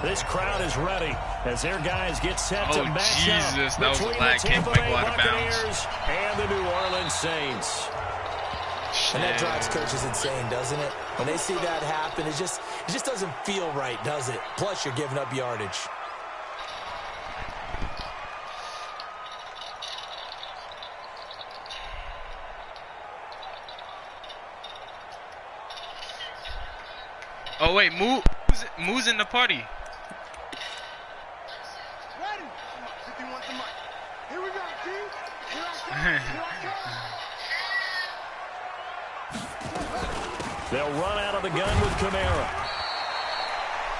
This crowd is ready as their guys get set to match Jesus, up that was a between lag the kick, Tampa like Bay out of bounds. Buccaneers and the New Orleans Saints. And that drives coaches insane, doesn't it? When they see that happen, it just doesn't feel right, does it? Plus, you're giving up yardage. Oh wait, Moo's in the party. Ready? 51 to Mike. Here we go, G. Here I come. They'll run out of the gun with Kamara.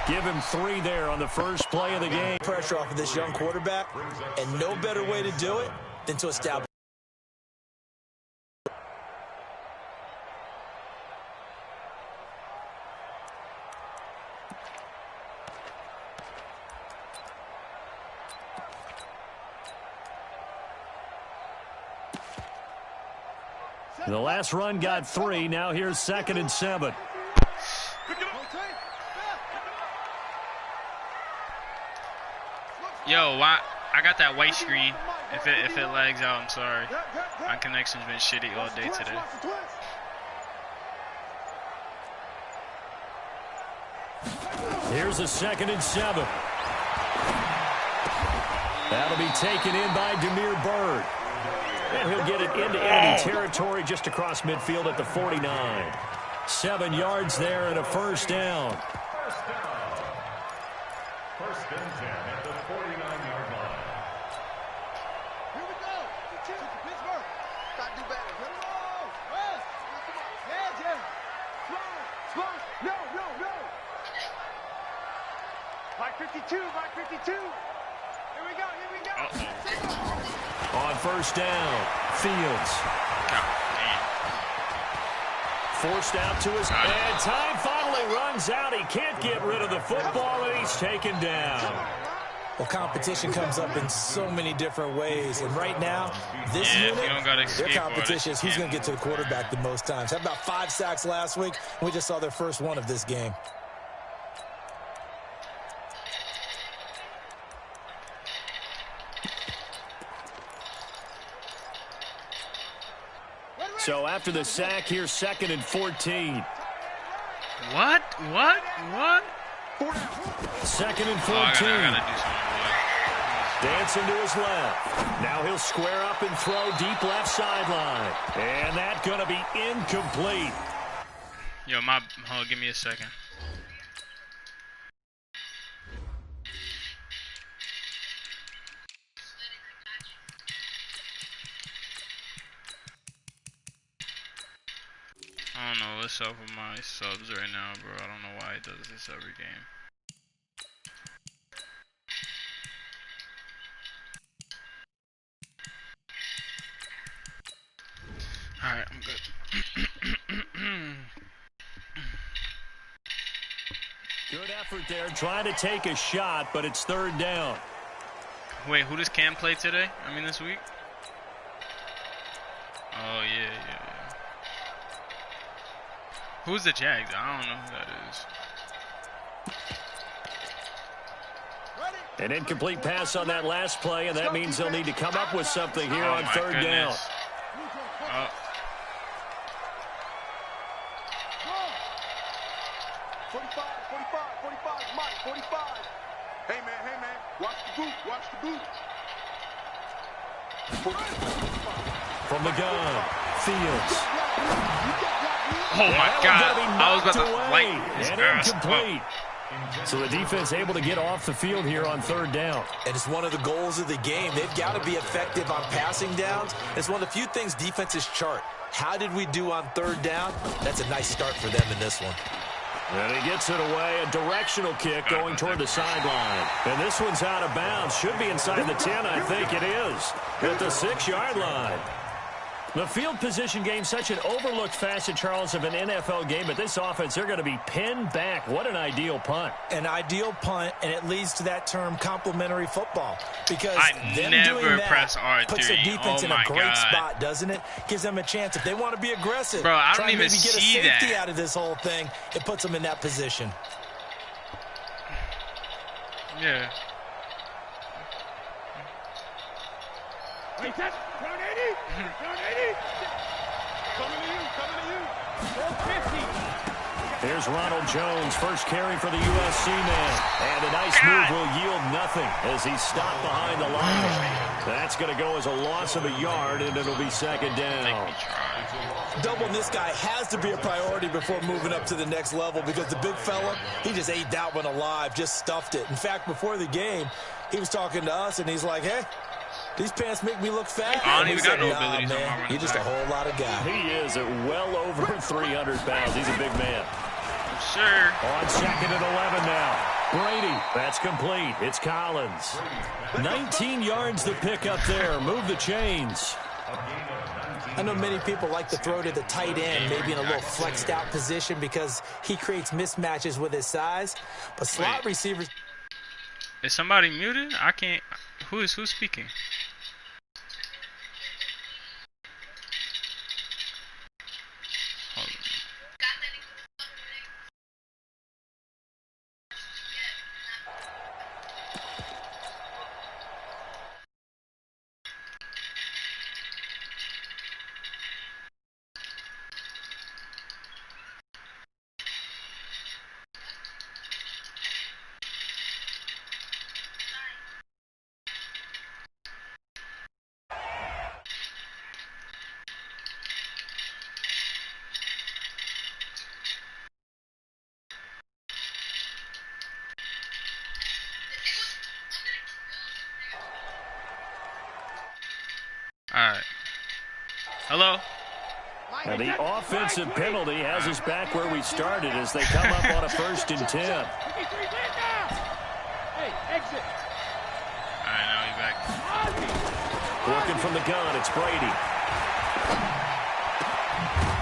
Give him 3 there on the first play of the game. Pressure off of this young quarterback, and no better way to do it than to establish. The last run got 3. Now here's 2nd and 7. Yo, I got that white screen. If it lags out, I'm sorry. My connection's been shitty all day today. Here's a 2nd and 7. That'll be taken in by Damiere Byrd. And he'll get it into enemy territory just across midfield at the 49. 7 yards there and a first down. First and 10 at the 49-yard line. Here we go. Pittsburgh. Gotta do better. Here we go. West. Yeah. Slow. No. Mike 52. Here we go. On first down, Fields. Forced out to his and time finally runs out. He can't get rid of the football, and he's taken down. Well, competition comes up in so many different ways, and right now, this unit, their competition is who's going to get to the quarterback the most times. Had about 5 sacks last week, and we just saw their first one of this game. So after the sack, here's 2nd and 14. What? 2nd and 14. I gotta do something. Dancing to his left. Now he'll square up and throw deep left sideline. And that's going to be incomplete. Yo, give me a second. I don't know what's up with my subs right now, bro. I don't know why it does this every game. Alright, I'm good. Good effort there, trying to take a shot, but it's 3rd down. Wait, who does Cam play today? I mean this week? Oh, yeah. Who's the Jags? I don't know who that is. An incomplete pass on that last play, and that means they'll need to come up with something here on 3rd down. Oh. 45, Mike, 45. Hey, man, watch the boot. From the gun, Fields. Oh, my God. I was about to light his ass incomplete. So the defense able to get off the field here on 3rd down. And it's one of the goals of the game. They've got to be effective on passing downs. It's one of the few things defenses chart. How did we do on 3rd down? That's a nice start for them in this one. And he gets it away, a directional kick going toward the sideline. And this one's out of bounds. Should be inside the 10, I think it is. At the 6-yard line. The field position game, such an overlooked facet, Charles, of an NFL game. But this offense, they're going to be pinned back. What an ideal punt. An ideal punt, and it leads to that term complementary football. Because them never doing press that R3. puts their defense in a great God. spot, doesn't it? Gives them a chance. If they want to be aggressive, bro, I don't try even maybe get a see safety that. out of this whole thing, it puts them in that position. Yeah. Wait, that's down 80. Down 80. Coming to you. Coming to you. 450. Here's Ronald Jones, first carry for the USC man. And a nice move will yield nothing as he's stopped behind the line. That's going to go as a loss of a yard, and it'll be second down. Doubling this guy has to be a priority before moving up to the next level because the big fella, he just ate that one alive, just stuffed it. In fact, before the game, he was talking to us, and he's like, hey, these pants make me look fat. I don't even got no nah, abilities man, on my running you're just a whole lot of guy. He is at well over 300 pounds. He's a big man. Sure. On second and 11 now. Brady, that's complete. It's Collins. 19 yards to pick up there. Move the chains. I know many people like to throw to the tight end, maybe in a little flexed out position because he creates mismatches with his size. But slot receivers. Is somebody muted? I can't. Who's speaking? Alright. Hello? And the offensive penalty has us back where we started as they come up on a 1st and 10. Hey, exit. Alright, now he's back. Working from the gun, it's Brady.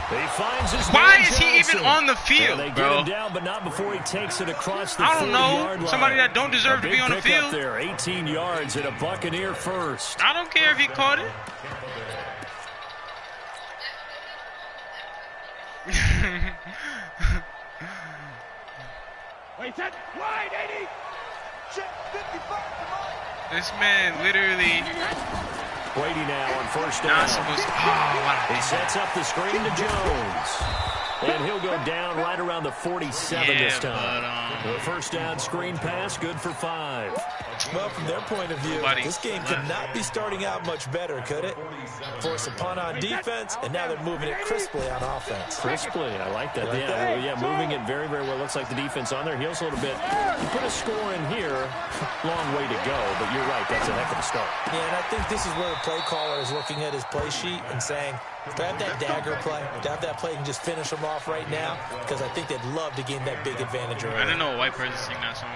He finds his Why man is he even Johnson. on the field, They get bro? him down, but not before he takes it across the 40-yard line. I don't know. Somebody that don't deserve to be on the field. There, 18 yards and a Buccaneer first. I don't care if he caught it. Wait, that's wide, 80. Check 55. This man literally Brady now on 1st down. not supposed to. Oh, wow. He sets up the screen to Jones. And he'll go down right around the 47 this time. But, The 1st down screen pass, good for 5. Well, from their point of view, this game could not be starting out much better, could it? Force a punt on defense, and now they're moving it crisply on offense. Crisply, I like that. Like that? Yeah, moving it very, very well. Looks like the defense on their heels a little bit. You put a score in here, long way to go, but you're right, that's a heck of a start. Yeah, and I think this is where the play caller is looking at his play sheet and saying, do I have that dagger play? Do I have that play and just finish them off right now? Because I think they'd love to gain that big advantage early. I didn't know a white person sing that song.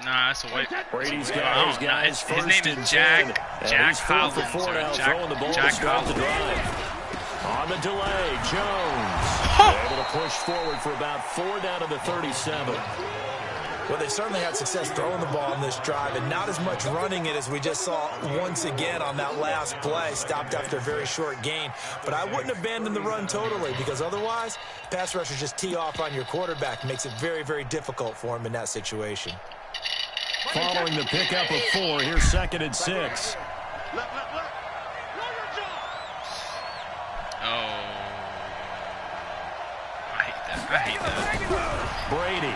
Nah, that's a white. Brady's got his guys his name first is Jack Collins. Collins. For 4 now, throwing the ball to start the drive. On the delay, Jones able to push forward for about 4 down to the 37. Well, they certainly had success throwing the ball in this drive and not as much running it as we just saw once again on that last play. Stopped after a very short gain. But I wouldn't abandon the run totally because otherwise, pass rushers just tee off on your quarterback. Makes it very, very difficult for him in that situation. Following the pickup of 4, here's 2nd and 6. Oh, I hate that. Brady.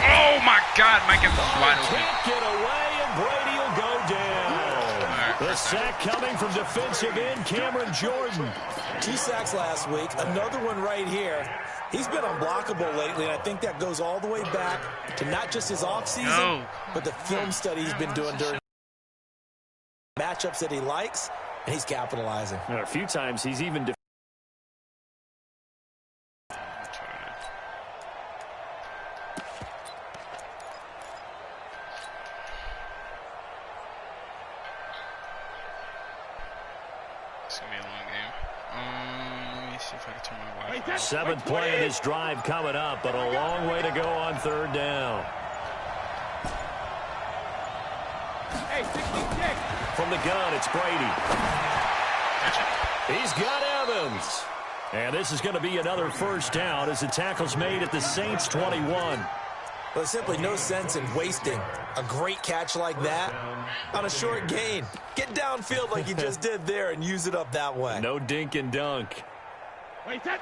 Oh my God, Mike Evans is wide open. Can't get away, and Brady will go down. The sack coming from defensive end Cameron Jordan. 2 sacks last week, another one right here. He's been unblockable lately, and I think that goes all the way back to not just his offseason, but the film study he's been doing during matchups that he likes, and he's capitalizing. A few times he's even It's gonna be a long game. Let me see if I can turn my Wi-Fi. 7th play of this drive coming up, but a long way to go on 3rd down. Hey, 66. From the gun, it's Brady. Gotcha. He's got Evans. And this is going to be another first down as the tackle's made at the Saints' 21. Well, there's simply no sense in wasting a great catch like that on a short gain. Get downfield like you just did there and use it up that way. No dink and dunk.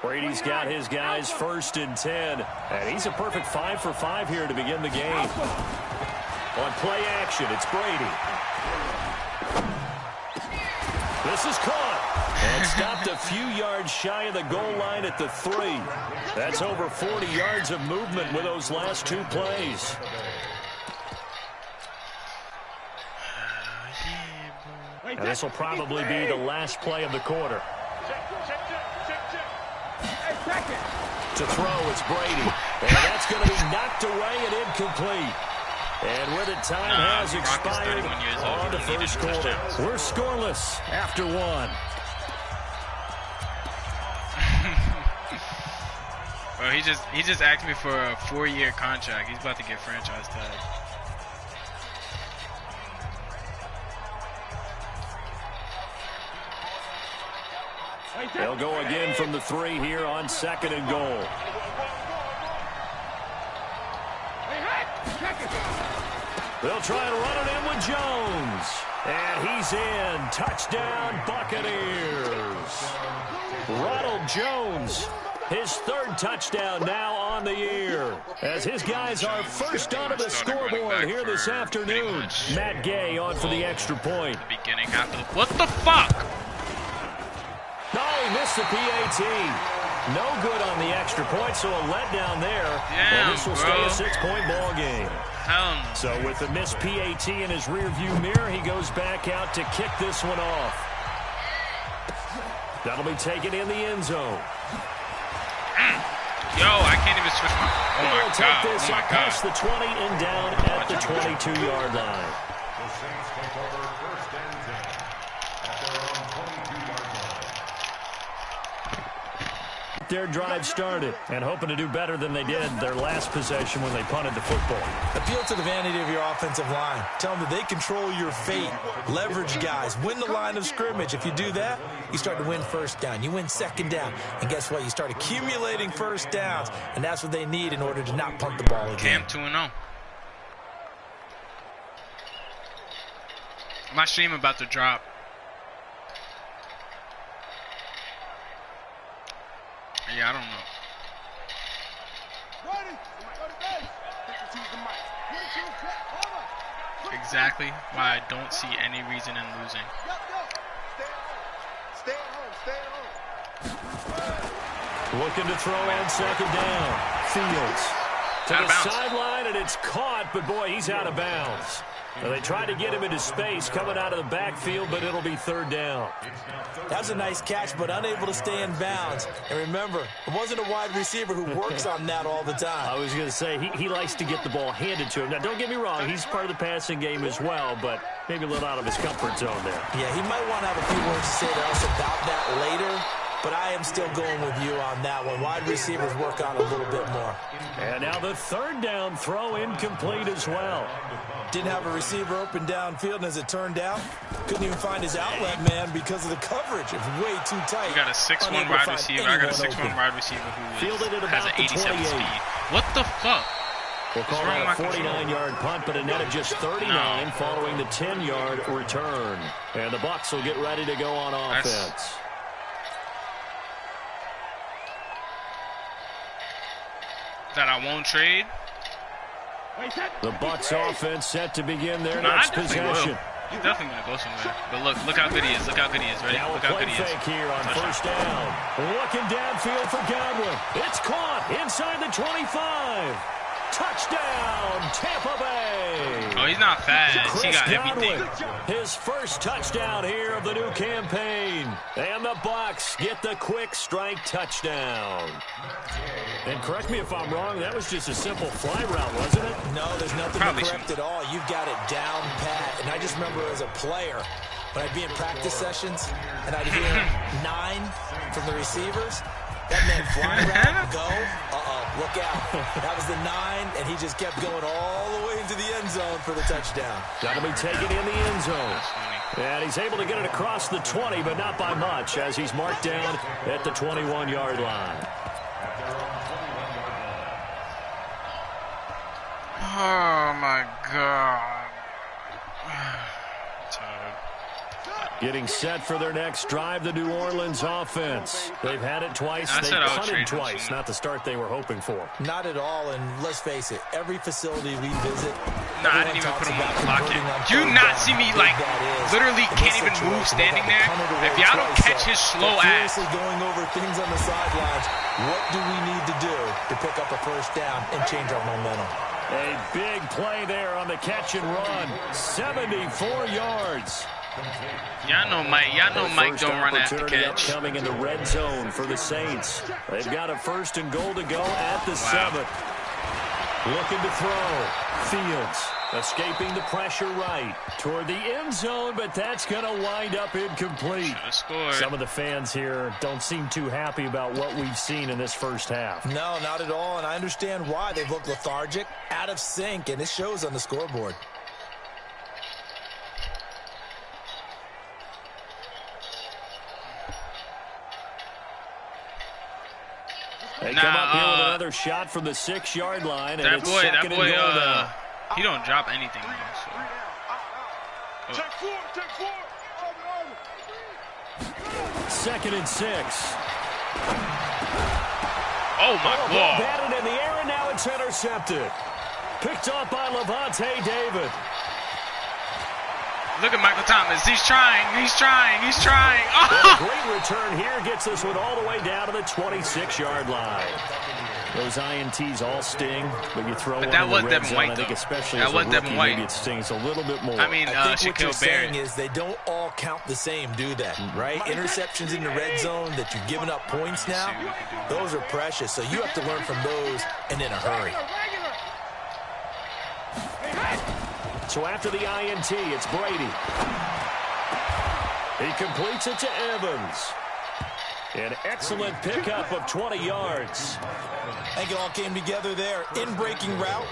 Brady's got his guys 1st and 10. And he's a perfect 5 for 5 here to begin the game. On play action, it's Brady. This is caught. And stopped a few yards shy of the goal line at the 3. That's over 40 yards of movement with those last 2 plays. And this will probably be the last play of the quarter. To throw, it's Brady. And that's going to be knocked away and incomplete. And with it, time has expired on the first quarter. We're scoreless after 1. Bro, he just asked me for a 4-year contract. He's about to get franchise tag. They'll go again from the 3 here on 2nd and goal. They'll try and run it in with Jones. And he's in. Touchdown, Buccaneers. Ronald Jones, his 3rd touchdown now on the year. As his guys are first onto the scoreboard here this afternoon. Matt Gay on for the extra point. The beginning, after the, what the fuck? No, he missed the PAT. No good on the extra point, so a letdown there. Damn, and this will stay a 6-point ball game. Hell no. So with the missed PAT in his rearview mirror, he goes back out to kick this one off. That'll be taken in the end zone. Yo, I can't even switch my... Oh, my God. God. Take this Oh, my past God. the 20 and down at the 22-yard line. The Saints take over 1st and 10 at their own 22-yard line. Their drive started and hoping to do better than they did their last possession when they punted the football. Appeal to the vanity of your offensive line. Tell them that they control your fate. Leverage guys. Win the line of scrimmage. If you do that, you start to win 1st down. You win 2nd down. And guess what? You start accumulating 1st downs. And that's what they need in order to not punt the ball again. Cam 2-0. My stream about to drop. Yeah, I don't know. Exactly why I don't see any reason in losing. Looking to throw on 2nd down. Fields to the sideline, and it's caught, but boy, he's out of bounds. Well, they tried to get him into space coming out of the backfield, but it'll be 3rd down. That's a nice catch, but unable to stay in bounds. And remember, it wasn't a wide receiver who works on that all the time. I was going to say, he likes to get the ball handed to him. Now, don't get me wrong, he's part of the passing game as well, but maybe a little out of his comfort zone there. Yeah, he might want to have a few words to say to us about that later, but I am still going with you on that one. Wide receivers work on a little bit more. And now the 3rd down throw incomplete as well. Didn't have a receiver open downfield, and as it turned out, couldn't even find his outlet man because of the coverage. It's way too tight. You got a 6'1" wide receiver. I got a 6'1" wide receiver who has an 87 speed. What the fuck? We'll call that a 49-yard punt, but a net of just 39 following the 10-yard return. And the Bucs will get ready to go on offense. That I won't trade. The Bucs offense set to begin their next possession. He's definitely going to go somewhere. But look how good he is. Look how good he is. Ready? Now look how good he is. Fake here on 1st down. Looking downfield for Godwin. It's caught inside the 25. Touchdown, Tampa Bay. Oh, he's not fast. He got everything. His 1st touchdown here of the new campaign. And the Bucs get the quick strike touchdown. And correct me if I'm wrong, that was just a simple fly route, wasn't it? No, there's nothing to correct at all. You've got it down pat. And I just remember as a player, when I'd be in practice sessions, and I'd hear 9 from the receivers, that meant fly route, go, look out. That was the 9, and he just kept going all the way into the end zone for the touchdown. That'll be taken in the end zone. That's funny. And he's able to get it across the 20, but not by much, as he's marked down at the 21-yard line. Oh, my God. Getting set for their next drive, the New Orleans offense. They've had it twice. They've punted twice. Not the start they were hoping for. Not at all, and let's face it, every facility we visit, no, I didn't even put him on the clock yet. Do you not see me, like, literally can't even move standing there? If y'all don't catch his slow ass. Going over things on the sidelines, what do we need to do to pick up a first down and change our momentum? A big play there on the catch and run. 74 yards. Y'all know Mike don't run after catch. Coming in the red zone for the Saints. They've got a 1st and goal to go at the 7th. Looking to throw. Fields escaping the pressure right toward the end zone, but that's going to wind up incomplete. Some of the fans here don't seem too happy about what we've seen in this first half. No, not at all, and I understand why. They've looked lethargic, out of sync, and it shows on the scoreboard. They come up here with another shot from the 6-yard line. And that boy, he don't drop anything. So. Check 4. 2nd and 6. Oh, my God. Batted in the air, and now it's intercepted. Picked off by Levante David. Look at Michael Thomas. He's trying. Oh! Well, great return here. Gets this one all the way down to the 26-yard line. Those INTs all sting, but you throw one in the red zone. I think especially as a rookie, maybe it stings a little bit more. I mean, I think what you're saying Barrett. is they don't all count the same, do they? Right? Interceptions in the red zone that you've given up points now, those are precious. So you have to learn from those and in a hurry. So after the INT, it's Brady. He completes it to Evans. An excellent pickup of 20 yards. I think it all came together there. In-breaking route,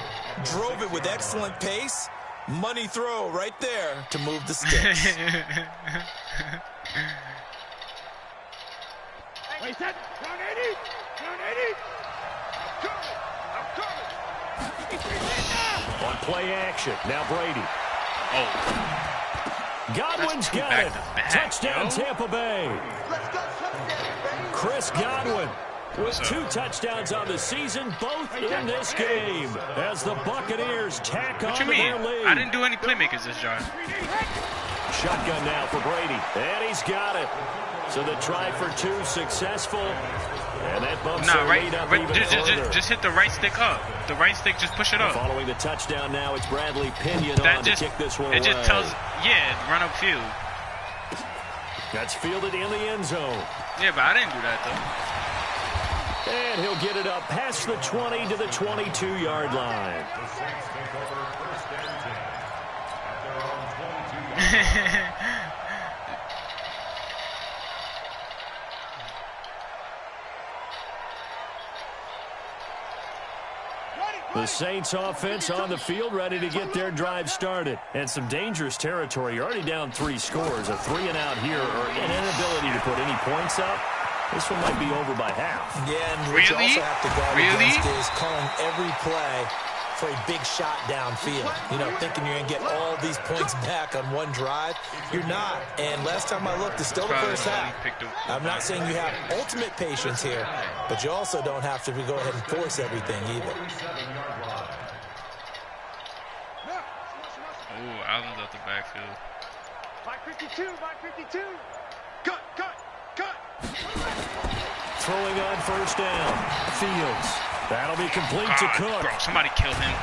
drove it with excellent pace. Money throw right there to move the sticks. Wait, set. Down 80. I'm coming. On play action, now Brady. Oh. Godwin's got it. Touchdown, Tampa Bay. Chris Godwin with 2 touchdowns on the season, both in this game, as the Buccaneers tack on to their lead. I didn't do any playmakers this drive. Shotgun now for Brady, and he's got it. So the try for 2 successful, and that bumps their lead up even further. Just hit the right stick up. The right stick, just push it up. Following the touchdown now, it's Bradley Pinion on to kick this one away. It just tells, run upfield. That's fielded in the end zone. Yeah, but I didn't do that, though. And he'll get it up past the 20 to the 22-yard line. The Saints offense on the field, ready to get their drive started. And some dangerous territory. You're already down 3 scores. A 3-and-out here, or an inability to put any points up. This one might be over by half. Yeah, and what you also have to guard against is calling every play for a big shot downfield. You know, thinking you're going to get all these points back on one drive. You're not. And last time I looked, it's still the first half. I'm not saying you have ultimate patience here, but you also don't have to go ahead and force everything either. Ooh, Allen's out the backfield. Mike 52. Cut. Throwing on first down. Fields. That'll be complete to Cook. Bro, somebody kill him.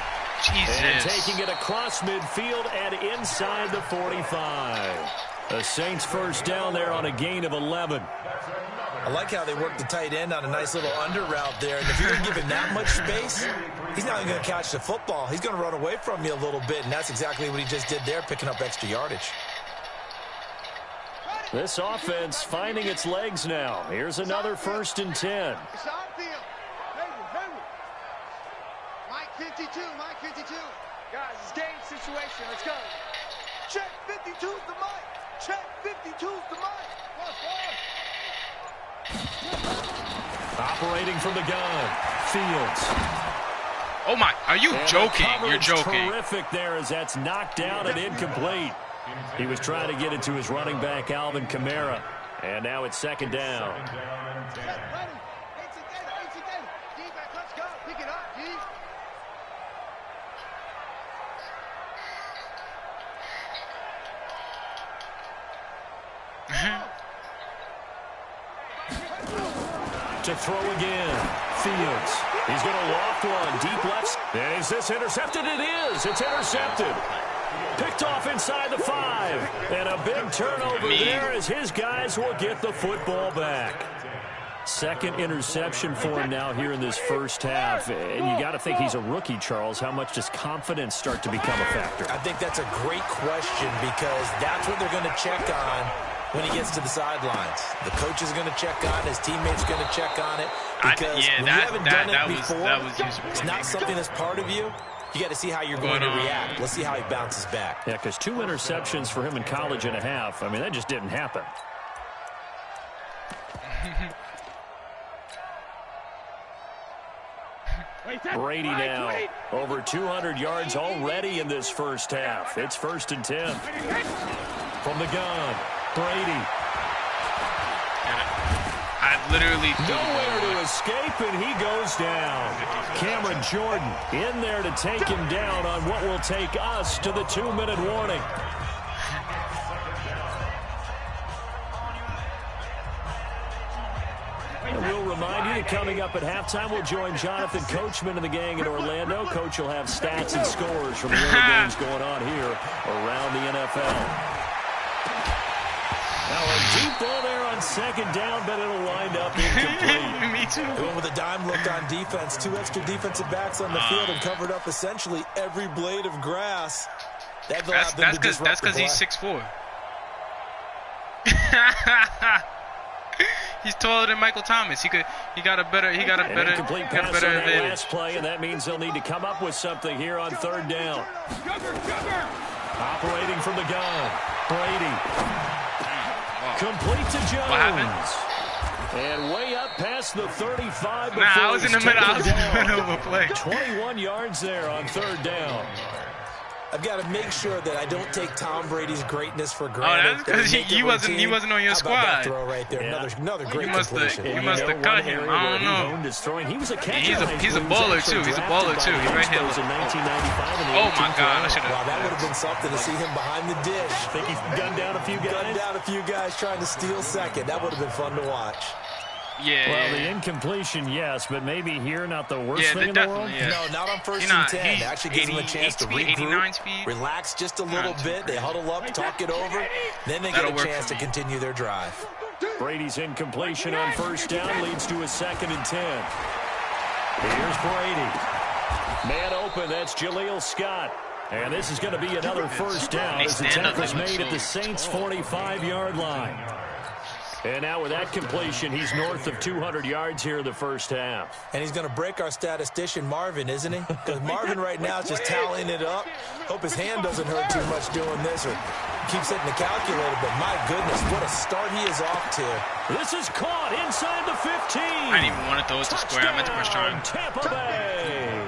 Jesus. And taking it across midfield and inside the 45. The Saints first down there on a gain of 11. I like how they work the tight end on a nice little under route there. And if you don't give him that much space, he's not even going to catch the football. He's going to run away from you a little bit, and that's exactly what he just did there, picking up extra yardage. This offense finding its legs now. Here's another 1st and 10. It's on field. Mike 52. Guys, it's game situation. Let's go. Check 52's the mic. Check 52's the mic. Operating from the gun, Fields. Oh my, are you joking? You're joking. Terrific there as that's knocked down and incomplete. He was trying to get it to his running back, Alvin Kamara. And now it's second down. To throw again, Fields. He's going to loft one, deep left. And is this intercepted? It is. It's intercepted. Picked off inside the 5. And a big turnover there as his guys will get the football back. Second interception for him now here in this first half. And you got to think he's a rookie, Charles. How much does confidence start to become a factor? I think that's a great question because that's what they're going to check on when he gets to the sidelines. The coach is going to check on it. His teammates are going to check on it. Because when you haven't done it before, it's not something that's part of you. You got to see how you're going to react. Let's see how he bounces back. Yeah, because 2 interceptions for him in college and a half. I mean, that just didn't happen. Brady now over 200 yards already in this first half. It's 1st and 10. From the gun, Brady. I literally nowhere to escape, and he goes down. Cameron Jordan in there to take him down on what will take us to the 2-minute warning. And we'll remind you that coming up at halftime, we'll join Jonathan Coachman and the gang in Orlando. Coach will have stats and scores from the early games going on here around the NFL. Now a deep ball there on second down, but it'll wind up incomplete. Me too. Going with a dime look on defense. 2 extra defensive backs on the field and covered up essentially every blade of grass. That's because he's 6'4". He's taller than Michael Thomas. He got a better incomplete pass on that last play, and that means they'll need to come up with something here on third down. Operating from the gun, Brady. Complete to Jones. And way up past the 35. I was in the middle of a play. 21 yards there on third down. I've got to make sure that I don't take Tom Brady's greatness for granted. Oh, that's because he wasn't on your squad. Throw right there. Yeah. Another great completion. You must have cut him. I don't know. He was a catcher. He's a baller too. He's a baller too. He's right here. In 1995 oh my God! Wow, that would have been something to see him behind the dish. I think he gunned down a few guys. Trying to steal second. That would have been fun to watch. Yeah. Well, the incompletion, yes, but maybe here not the worst thing in the world. Yeah. No, not on 1st and 10. It actually gives them a chance to regroup, relax just a little bit. They huddle up, talk it over, then they get a chance to continue their drive. Brady's incompletion on first down leads to a 2nd and 10. Here's Brady. Man open, that's Jaleel Scott. And this is going to be another first down as the tackle's made at the Saints' 45-yard line. And now with that completion, he's north of 200 yards here in the first half. And he's going to break our statistician, Marvin, isn't he? Because Marvin right now is just tallying it up. Hope his hand doesn't hurt too much doing this or keeps hitting the calculator. But my goodness, what a start he is off to. This is caught inside the 15. I didn't even want to throw it to square. I meant to press try. Tampa Bay.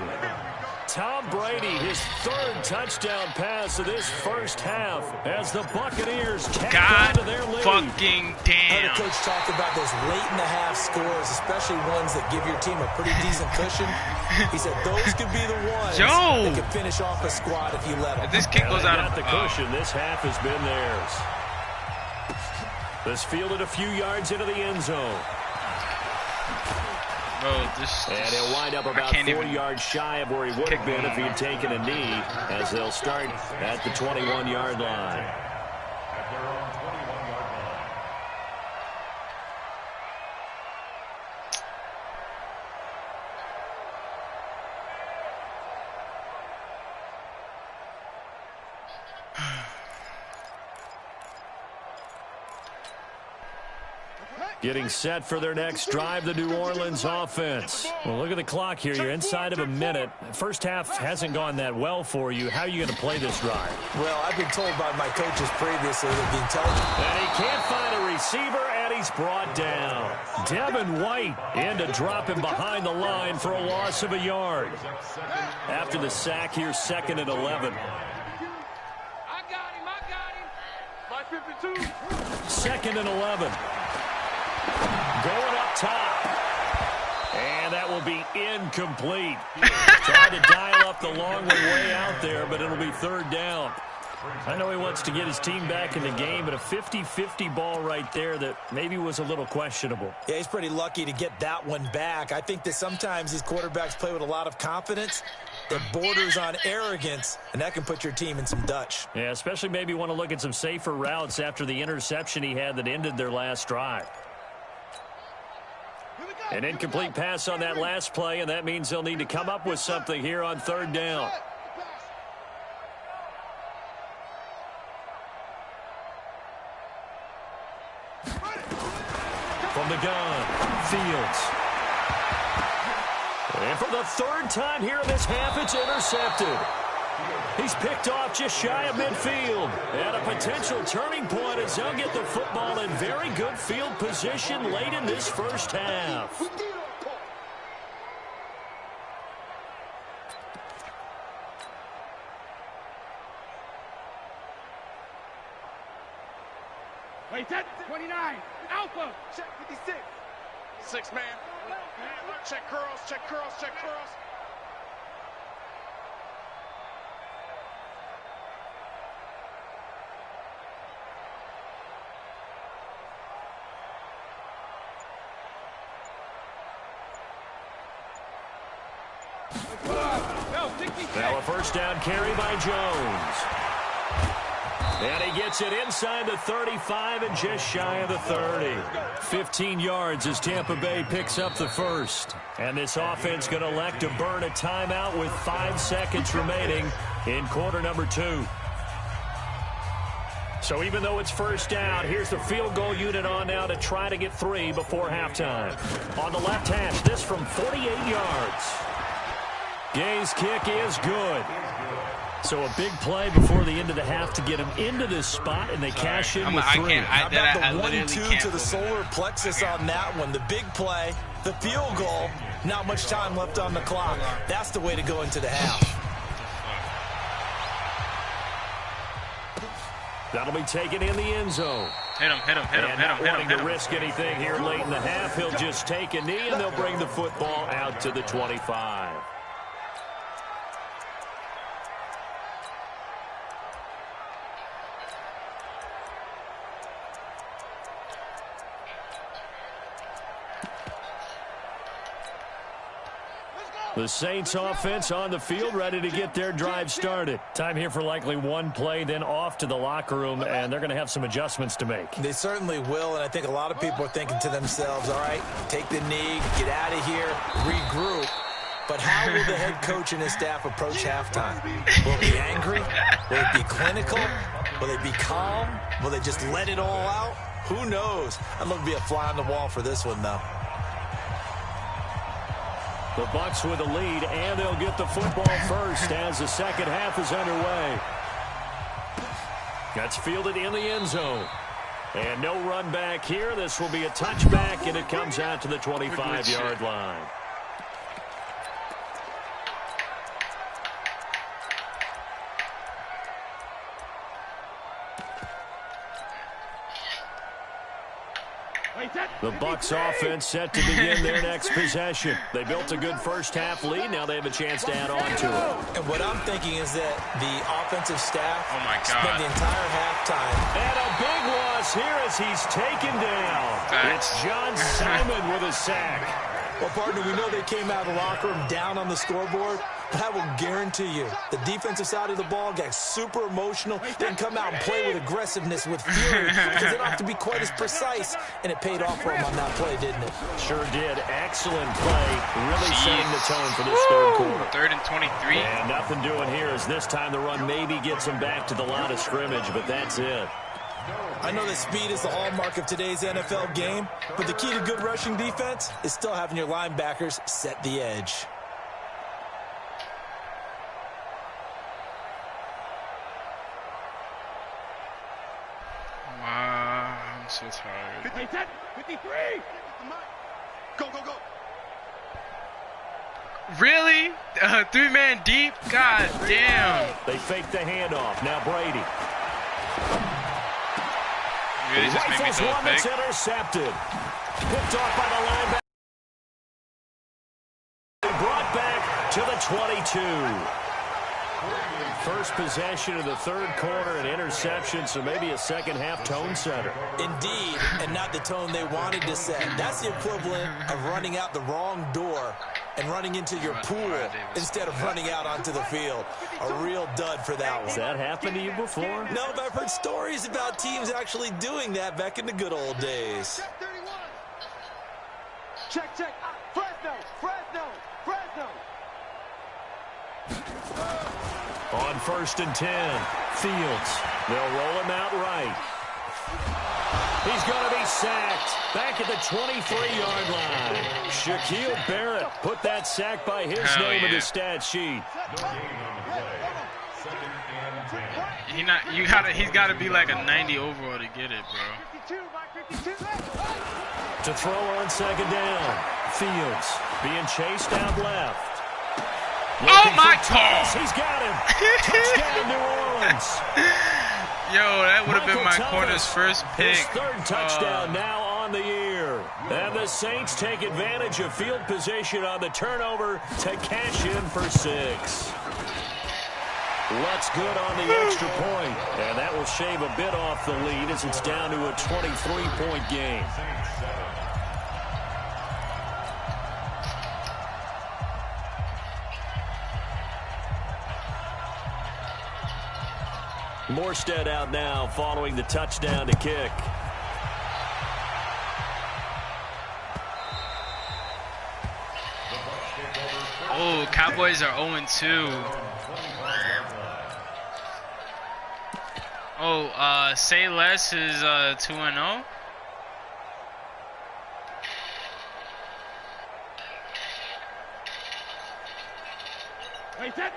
Tom Brady, his 3rd touchdown pass of this first half as the Buccaneers tack onto their lead. Fucking damn. The coach talked about those late-in-the-half scores, especially ones that give your team a pretty decent cushion. He said those could be the ones that could finish off a squad if you let them. If this kick goes out of the cushion, this half has been theirs. This fielded a few yards into the end zone. Bro, and he'll wind up about 4 yards shy of where he would have been if he had taken a knee, as they'll start at the 21-yard line. Getting set for their next drive, the New Orleans offense. Well, look at the clock here. You're inside of a minute. First half hasn't gone that well for you. How are you going to play this drive? Well, I've been told by my coaches previously that the intelligence... And he can't find a receiver, and he's brought down. Devin White in to drop him behind the line for a loss of a yard. After the sack here, 2nd and 11. I got him. My 52. 2nd and 11. Going up top. And that will be incomplete. Tried to dial up the long way out there, but it'll be 3rd down. I know he wants to get his team back in the game, but a 50-50 ball right there that maybe was a little questionable. Yeah, he's pretty lucky to get that one back. I think that sometimes these quarterbacks play with a lot of confidence that borders on arrogance, and that can put your team in some Dutch. Yeah, especially maybe want to look at some safer routes after the interception he had that ended their last drive. An incomplete pass on that last play, and that means they'll need to come up with something here on 3rd down. From the gun, Fields. And for the 3rd time here in this half, it's intercepted. He's picked off just shy of midfield. And a potential turning point as they'll get the football in very good field position late in this first half. Wait, that 29. Alpha. Check 56. 6 man. Check curls, check curls, check curls. Now a 1st down carry by Jones. And he gets it inside the 35 and just shy of the 30. 15 yards as Tampa Bay picks up the 1st. And this offense going to elect to burn a timeout with 5 seconds remaining in quarter number 2. So even though it's 1st down, here's the field goal unit on now to try to get 3 before halftime. On the left hash, this from 48 yards. Gay's kick is good. So a big play before the end of the half to get him into this spot, and they cash in with 3. How about the 1-2 to the solar plexus on that one? The big play, the field goal, not much time left on the clock. That's the way to go into the half. That'll be taken in the end zone. Hit him. Not wanting to risk anything here late in the half, he'll just take a knee, and they'll bring the football out to the 25. The Saints offense on the field, ready to get their drive started. Time here for likely one play, then off to the locker room, and they're going to have some adjustments to make. They certainly will, and I think a lot of people are thinking to themselves, all right, take the knee, get out of here, regroup. But how will the head coach and his staff approach halftime? Will it be angry? Will it be clinical? Will they be calm? Will they just let it all out? Who knows? I'd love to be a fly on the wall for this one, though. The Bucs with a lead, and they'll get the football first as the second half is underway. That's fielded in the end zone. And no run back here. This will be a touchback, and it comes out to the 25-yard line. The Bucs offense set to begin their next possession. They built a good first half lead. Now they have a chance to add on to it. And what I'm thinking is that the offensive staff spent the entire halftime. And a big loss here as he's taken down. It's John Simon with a sack. Well, partner, we know they came out of the locker room down on the scoreboard, but I will guarantee you the defensive side of the ball got super emotional, didn't come out and play with aggressiveness, with fury, because they don't have to be quite as precise, and it paid off for them on that play, didn't it? Sure did. Excellent play. Really setting the tone for this third quarter. 3rd and 23. And nothing doing here as this time the run maybe gets them back to the line of scrimmage, but that's it. I know that speed is the hallmark of today's NFL game, but the key to good rushing defense is still having your linebackers set the edge. Wow, I'm so tired. 53. Go, go, go. Really? Three-man deep? God damn. They fake the handoff. Now Brady. Really just make me Rifles throw one a pick? that's intercepted. Picked off by the linebacker. Brought back to the 22. First possession of the third quarter, an interception, so maybe a second-half tone setter. Indeed, and not the tone they wanted to set. That's the equivalent of running out the wrong door and running into your pool instead of running out onto the field. A real dud for that one. Has that happened to you before? No, but I've heard stories about teams actually doing that back in the good old days. Check, check. Fresno, Fresno, Fresno. On 1st and 10, Fields. They'll roll him out right. He's going to be sacked back at the 23-yard line. Shaquille Barrett put that sack by his name in the stat sheet. He's got to be like a 90 overall to get it, bro. To throw on 2nd down, Fields being chased out left. Oh my God! He's got him. Touchdown, New Orleans. Yo, that would have been my corner's first pick. His third touchdown now on the year. And the Saints take advantage of field position on the turnover to cash in for 6. Lutz good on the extra point, and that will shave a bit off the lead as it's down to a 23-point game. Morstead out now following the touchdown to kick. Oh, Cowboys are 0-2. Oh, Say Less is 2-0.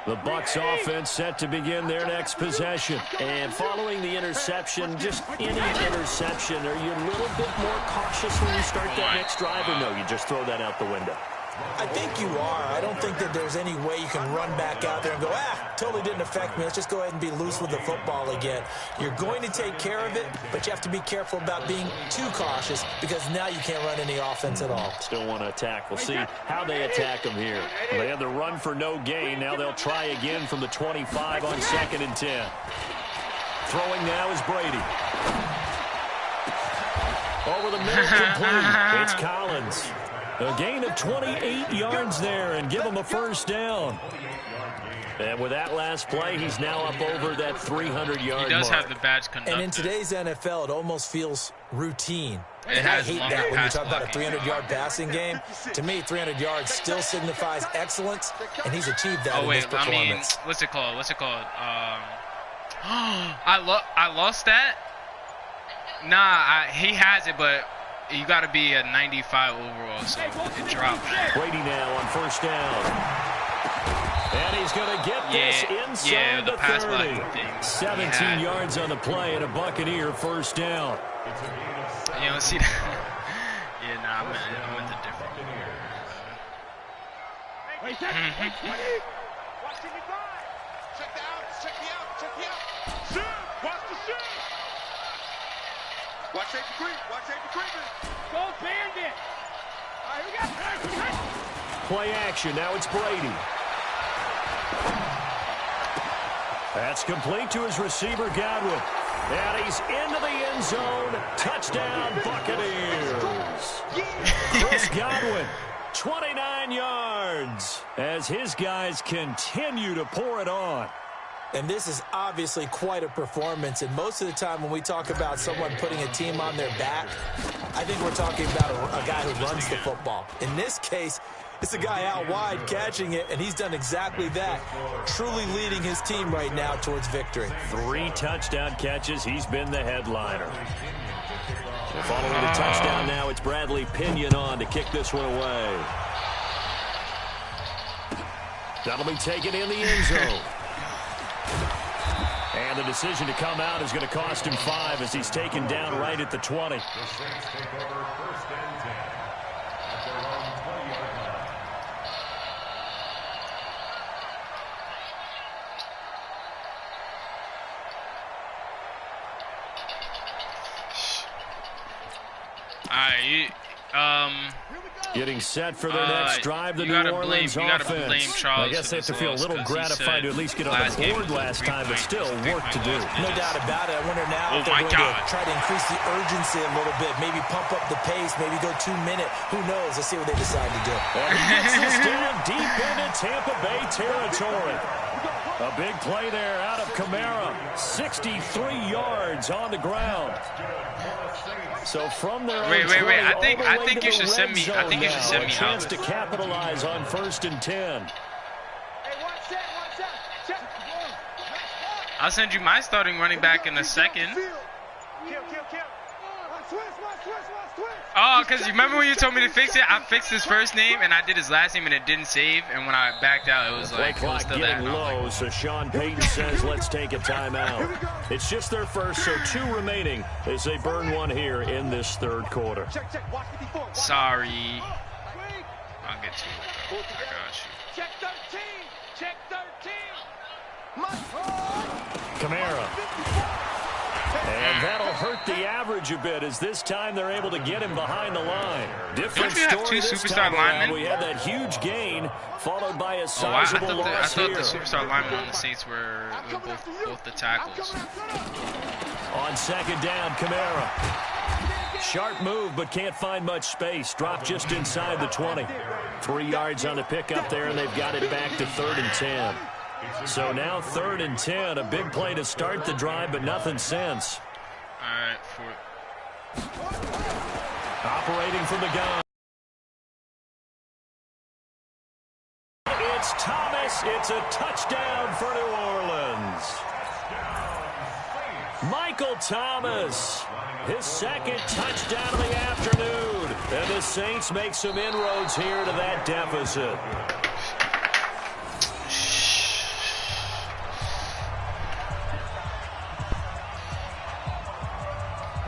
The Bucs offense set to begin their next possession. And following the interception, just any interception, are you a little bit more cautious when you start that next drive, or no, you just throw that out the window? I think you are. I don't think that there's any way you can run back out there and go, totally didn't affect me. Let's just go ahead and be loose with the football again. You're going to take care of it, but you have to be careful about being too cautious because now you can't run any offense at all. Still want to attack. We'll see how they attack them here. They had the run for no gain. Now they'll try again from the 25 on 2nd and 10. Throwing now is Brady. Over the middle, complete. It's Collins. A gain of 28 yards there and give him a first down. And with that last play, he's now up over that 300-yard mark. He does have the badge conducted. And in today's NFL, it almost feels routine. It and I has hate that when you talk about a blocking. 300-yard passing game. To me, 300 yards still signifies excellence, and he's achieved that in this performance. What's it called? I lost that? Nah, he has it, but you got to be a 95 overall, so it dropped. Brady now on 1st down. And he's going to get this inside the pass blocking 30. thing. 17 yards on the play and a Buccaneer first down. You don't see that? Yeah, nah, I'm in the different. Wait, check the out, check the out, check the out. Shoot, watch the shoot. Watch safety creep, watch safety creeping. Go bandit. All right, we got Play action, now it's Brady. That's complete to his receiver, Godwin. And he's into the end zone. Touchdown, Buccaneers. Chris Godwin, 29 yards, as his guys continue to pour it on. And this is obviously quite a performance. And most of the time when we talk about someone putting a team on their back, I think we're talking about a guy who runs the football. In this case, it's a guy out wide catching it, and he's done exactly that, truly leading his team right now towards victory. 3 touchdown catches. He's been the headliner. Following the touchdown now, it's Bradley Pinion on to kick this one away. That'll be taken in the end zone. And the decision to come out is going to cost him 5 as he's taken down right at the 20. The Saints take over 1st and 10 at their own 20-yard line. Getting set for their next drive, the New Orleans offense. I guess they have to feel a little gratified to at least get on the board last time, but still work to do. No doubt about it. I wonder now if they're going to try to increase the urgency a little bit, maybe pump up the pace, maybe go 2 minute. Who knows? Let's see what they decide to do. And he gets this down deep into Tampa Bay territory. A big play there out of Kamara. 63 yards on the ground. So from there, wait. I think you should send me. I think you should send me out. Chance to capitalize on 1st and 10. I'll send you my starting running back in a second. Oh, because you remember when you told me to fix it? I fixed his first name and I did his last name and it didn't save. And when I backed out, it was like, it was still getting that. low, so Sean Payton says, let's take a timeout. It's just their first, so 2 remaining as they burn one here in this 3rd quarter. Sorry. I'll get to it. I got you. Check 13. Check 13. Kamara. And that'll hurt the average a bit as this time they're able to get him behind the line. Different story this time around. We had that huge gain followed by a sizable loss here. I thought the superstar linemen on the Saints were both the tackles. On 2nd down, Kamara. Sharp move, but can't find much space. Dropped just inside the 20. 3 yards on the pickup there, and they've got it back to 3rd and 10. So now 3rd and 10, a big play to start the drive, but nothing since. All right, operating from the gun. It's Thomas. It's a touchdown for New Orleans. Michael Thomas, his 2nd touchdown of the afternoon. And the Saints make some inroads here to that deficit.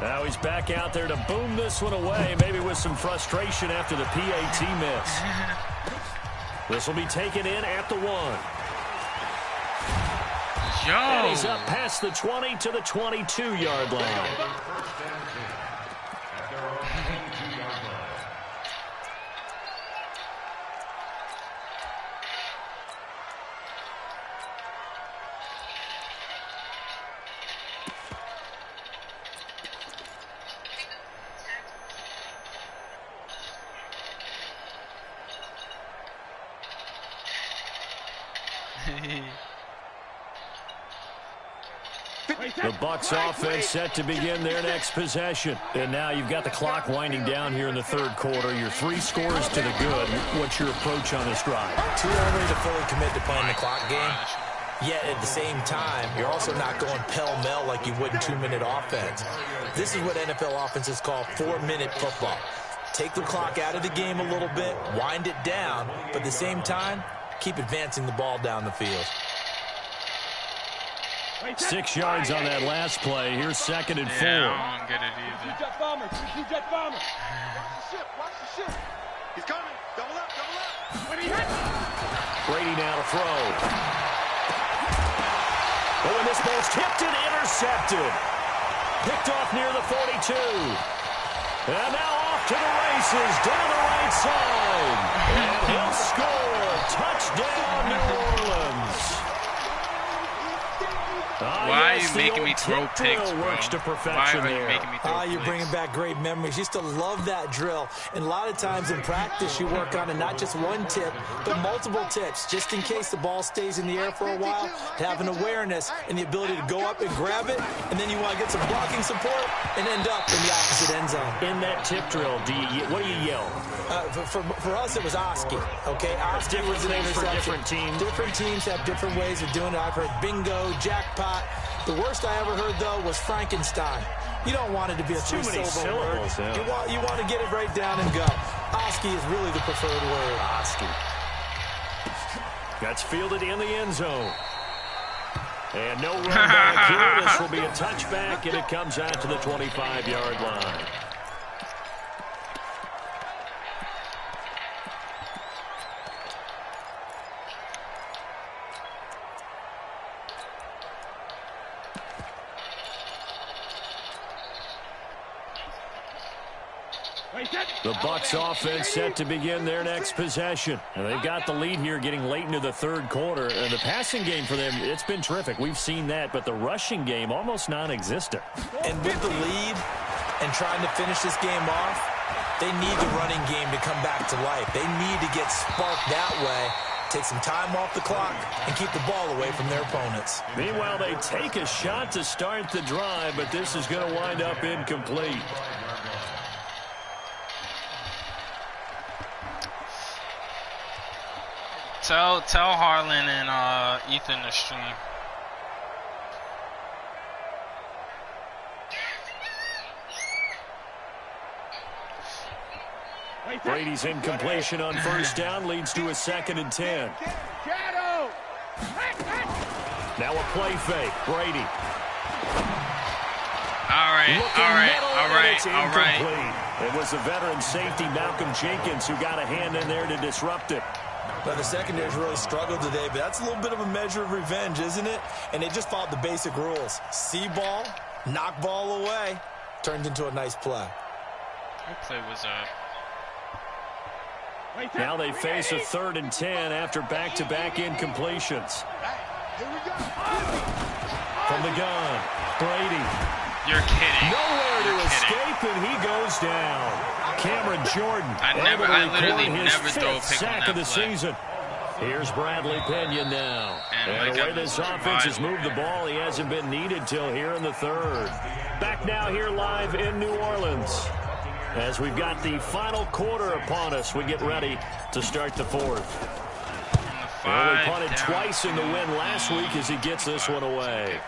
Now he's back out there to boom this one away, maybe with some frustration after the PAT miss. This will be taken in at the 1. And he's up past the 20 to the 22-yard line. The Bucs offense set to begin their next possession. And now you've got the clock winding down here in the 3rd quarter. Your 3 scores to the good. What's your approach on this drive? Too early to fully commit to playing the clock game. Yet at the same time, you're also not going pell-mell like you would in 2-minute offense. This is what NFL offenses call 4-minute football. Take the clock out of the game a little bit, wind it down, but at the same time, keep advancing the ball down the field. 6 yards on that last play. Here's 2nd and 4. Yeah, I don't get it either. Jet bomber. Jet bomber. Watch the ship. Watch the ship. He's coming. Double up. Double up. When he hits. Brady now to throw. Oh, and this ball's tipped and intercepted. Picked off near the 42. And now off to the races down the right side. And he'll score. Touchdown, New Orleans. Why are you making me throw picks, bro? Why are you making me throw picks? You're bringing back great memories. Used to love that drill. And a lot of times in practice, you work on it, not just one tip, but multiple tips, just in case the ball stays in the air for a while, to have an awareness and the ability to go up and grab it, and then you want to get some blocking support and end up in the opposite end zone. In that tip drill, what do you yell? For us, it was Oski. Okay, Oski was an interception. For different teams. Different teams have different ways of doing it. I've heard bingo, jackpot. The worst I ever heard, though, was Frankenstein. You don't want it to be a three-syllable word. Yeah. You want to get it right down and go. Oski is really the preferred word. Oski. That's fielded in the end zone. And no run back here. This will be a touchback, and it comes out to the 25-yard line. The Bucs offense set to begin their next possession. And they've got the lead here getting late into the third quarter. And the passing game for them, it's been terrific. We've seen that, but the rushing game almost non-existent. And with the lead and trying to finish this game off, they need the running game to come back to life. They need to get sparked that way, take some time off the clock, and keep the ball away from their opponents. Meanwhile, they take a shot to start the drive, but this is going to wind up incomplete. Tell Harlan and Ethan to stream. Brady's incompletion on first down leads to a 2nd and 10. Now a play fake. Brady. All right. It was the veteran safety Malcolm Jenkins who got a hand in there to disrupt it. Well, the secondary's really struggled today, but that's a little bit of a measure of revenge, isn't it? And they just followed the basic rules. See ball, knock ball away, turned into a nice play. That play was up. Now they face a 3rd and 10 after back-to-back incompletions. From the gun, Brady. You're kidding. Nowhere to escape, and he goes down. Cameron Jordan. I literally never throw a pick sack on that of the season. Here's Bradley Pinion now. And the way this offense has moved the ball, he hasn't been needed till here in the 3rd. Back now here live in New Orleans. As we've got the final quarter upon us, we get ready to start the 4th. Well, they punted twice in the win last week as he gets this one away.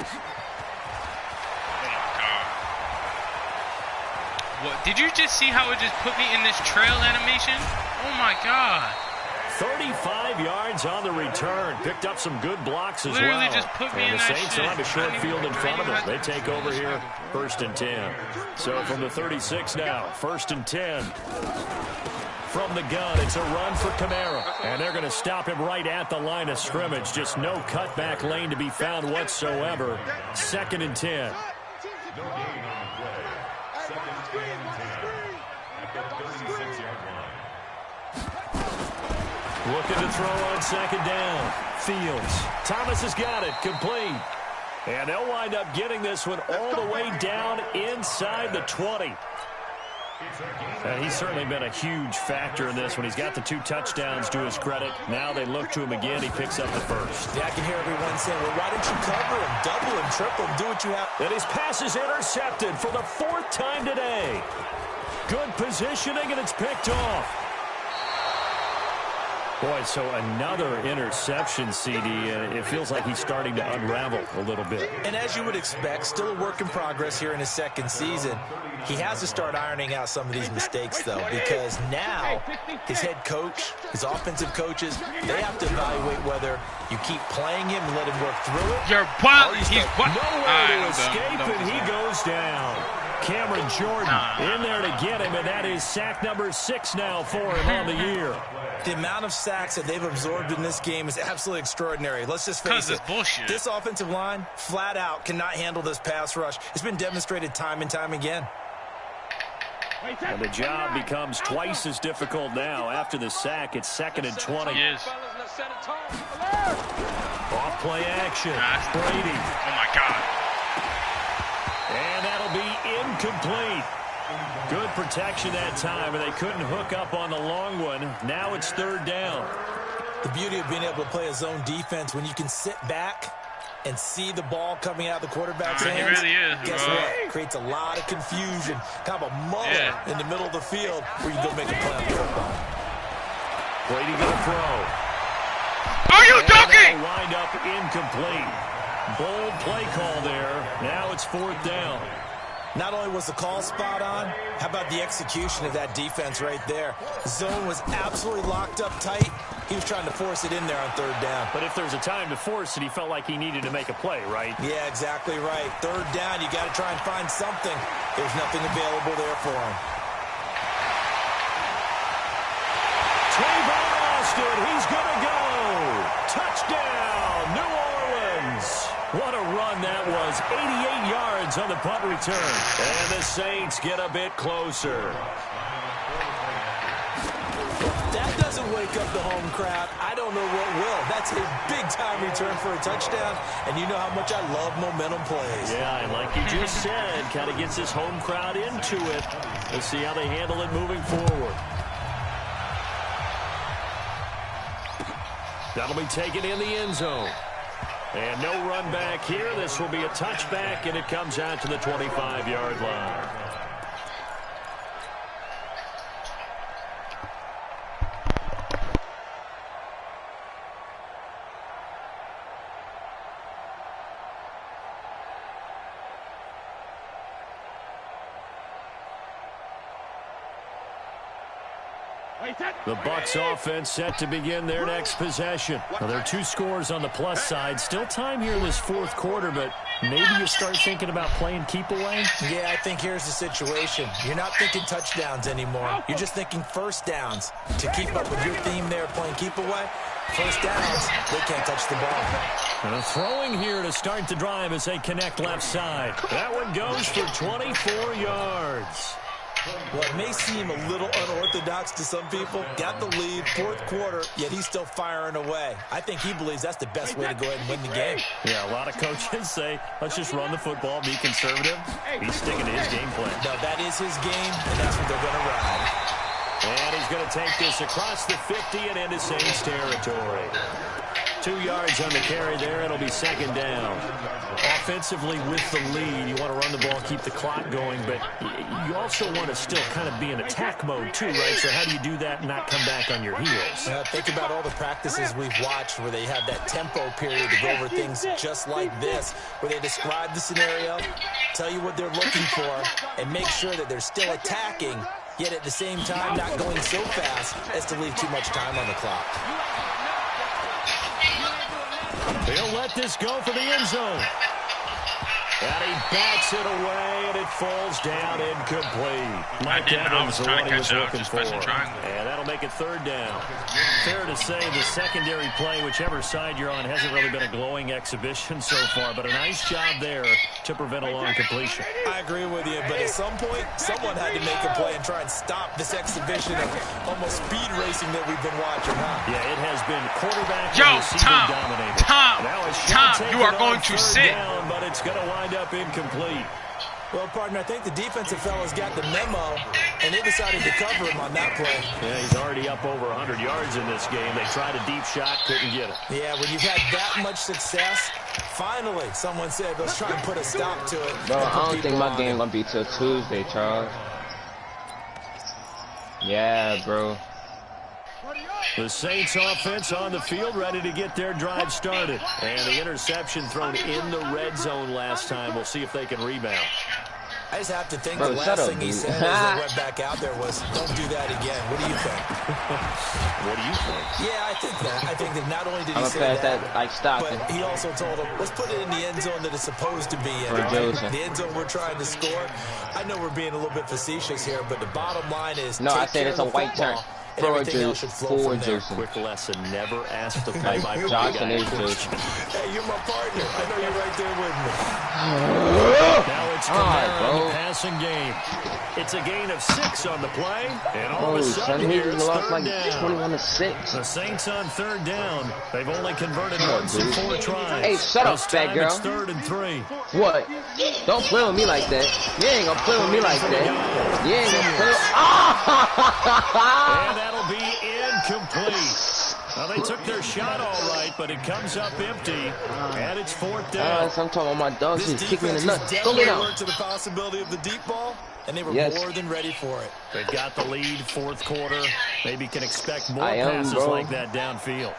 What, did you just see how it just put me in this trail animation? Oh my god. 35 yards on the return. Picked up some good blocks as Literally well. Just put me and in the that Saints shit. will have a short field in front of them. They take over here, 1st and 10. So from the 36 now, 1st and 10. From the gun, it's a run for Kamara. And they're going to stop him right at the line of scrimmage. Just no cutback lane to be found whatsoever. 2nd and 10. No gain on the play. 2nd and 10 at the 36-yard line. Looking to throw on 2nd down. Fields. Thomas has got it. Complete. And they'll wind up getting this one all the way down inside the 20. And he's certainly been a huge factor in this one. He's got the 2 touchdowns to his credit. Now they look to him again. He picks up the 1st. Yeah, I can hear everyone saying, well, why don't you cover him, double him, triple him, do what you have. And his pass is intercepted for the 4th time today. Good positioning, and it's picked off. Boy, so another interception, CD. It feels like he's starting to unravel a little bit. And as you would expect, still a work in progress here in his 2nd season. He has to start ironing out some of these mistakes, though, because now his head coach, his offensive coaches, they have to evaluate whether you keep playing him and let him work through it. You're wild. He's nowhere to escape, and he goes down. Cameron Jordan in there to get him, and that is sack number 6 now for him on the year. The amount of sacks that they've absorbed in this game is absolutely extraordinary. Let's just face it. Bullshit. This offensive line, flat out, cannot handle this pass rush. It's been demonstrated time and time again. And the job becomes twice as difficult now. After the sack, it's 2nd and 20. Yes. Off play action. Brady. Oh, my God. And that'll be incomplete. Good protection that time, and they couldn't hook up on the long one. Now it's third down. The beauty of being able to play a zone defense when you can sit back and see the ball coming out of the quarterback's hands. He really is. Guess what? Creates a lot of confusion. Kind of a muddle in the middle of the field where you can go make a play on the football. Brady gonna throw. Are you joking? Wind up incomplete. Bold play call there. Now it's fourth down. Not only was the call spot on, how about the execution of that defense right there? Zone was absolutely locked up tight. He was trying to force it in there on third down. But if there's a time to force it, he felt like he needed to make a play, right? Yeah, exactly right. Third down, you got to try and find something. There's nothing available there for him. Trayvon Austin, he's going to go. Touchdown, New Orleans. What a run that was. 88 yards on the punt return. And the Saints get a bit closer. That doesn't wake up the home crowd. I don't know what will. That's a big-time return for a touchdown, and you know how much I love momentum plays. Yeah, and like you just said, kind of gets this home crowd into it. Let's see how they handle it moving forward. That'll be taken in the end zone. And no run back here. This will be a touchback, and it comes out to the 25-yard line. The Bucs offense set to begin their next possession. Now, there are two scores on the plus side. Still time here in this fourth quarter, but maybe you start thinking about playing keep away? Yeah, I think here's the situation. You're not thinking touchdowns anymore. You're just thinking first downs. To keep up with your theme there, playing keep away, first downs, they can't touch the ball. And a throwing here to start the drive as they connect left side. That one goes for 24 yards. Well, it may seem a little unorthodox to some people. Got the lead, fourth quarter, yet he's still firing away. I think he believes that's the best way to go ahead and win the game. Yeah, a lot of coaches say, let's just run the football, be conservative. He's sticking to his game plan. No, that is his game, and that's what they're going to ride. And he's going to take this across the 50 and into Saints territory. 2 yards on the carry there. It'll be second down. Offensively with the lead, you want to run the ball, keep the clock going, but you also want to still kind of be in attack mode too, right? So how do you do that and not come back on your heels? Think about all the practices we've watched where they have that tempo period to go over things just like this, where they describe the scenario, tell you what they're looking for, and make sure that they're still attacking, yet at the same time not going so fast as to leave too much time on the clock. He'll let this go for the end zone. And he bats it away, and it falls down incomplete. Mike Evans, the one he was looking for. And that'll make it third down. Fair to say the secondary play, whichever side you're on, hasn't really been a glowing exhibition so far, but a nice job there to prevent a long completion. I agree with you, but at some point, someone had to make a play and try and stop this exhibition of almost speed racing that we've been watching, huh? Yeah, it has been quarterback and receiver dominated. Tom, you are going to sit. Down, but it's going to wind up incomplete. Well, partner, I think the defensive fellas got the memo, and they decided to cover him on that play. Yeah, he's already up over 100 yards in this game. They tried a deep shot, couldn't get it. Yeah, when you've had that much success, finally, someone said, let's try and put a stop to it. Bro, I don't think my game gonna be till Tuesday, Charles. Yeah, bro. The Saints offense on the field, ready to get their drive started. And the interception thrown in the red zone last time. We'll see if they can rebound. I just have to think the last thing he said as they went back out there was, don't do that again. What do you think? What do you think? Yeah, I think that. I think that not only did he say that, like, stop but he also told him, let's put it in the end zone that it's supposed to be in. The end zone we're trying to score. I know we're being a little bit facetious here, but the bottom line is no, I said it's a white turn. and everything else should flow from there. Quick lesson, never ask the play-by-play guy. Hey, you're my partner. I know you're right there with me. Now it's Kamara in the passing game. It's a gain of 6 on the play, and all of a sudden here it's third down. 21-6. The Saints on third down. They've only converted once in 4 tries. Hey, shut up, fat girl. It's 3rd and 3. What? Don't play with me like that. You ain't gonna play with me like that. You ain't gonna play with... And that'll be incomplete. Well, they took their shot all right, but it comes up empty, and it's 4th down. I'm talking about my dog. She's kicking me in the nuts. Go lay down. To the possibility of the deep ball, and they were more than ready for it. They've got the lead, 4th quarter. Maybe can expect more passes like that downfield.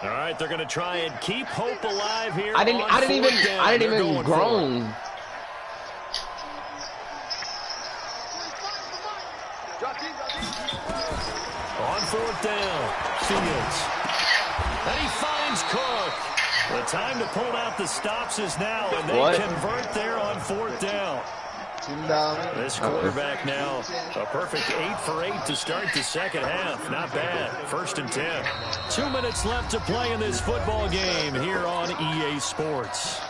All right, they're going to try and keep hope alive here. I didn't even groan. On 4th down, Fields. And he finds Cook. The time to pull out the stops is now, and they convert there on 4th down. This quarterback now, a perfect 8 for 8 to start the second half. Not bad. 1st and 10. 2 minutes left to play in this football game here on EA Sports.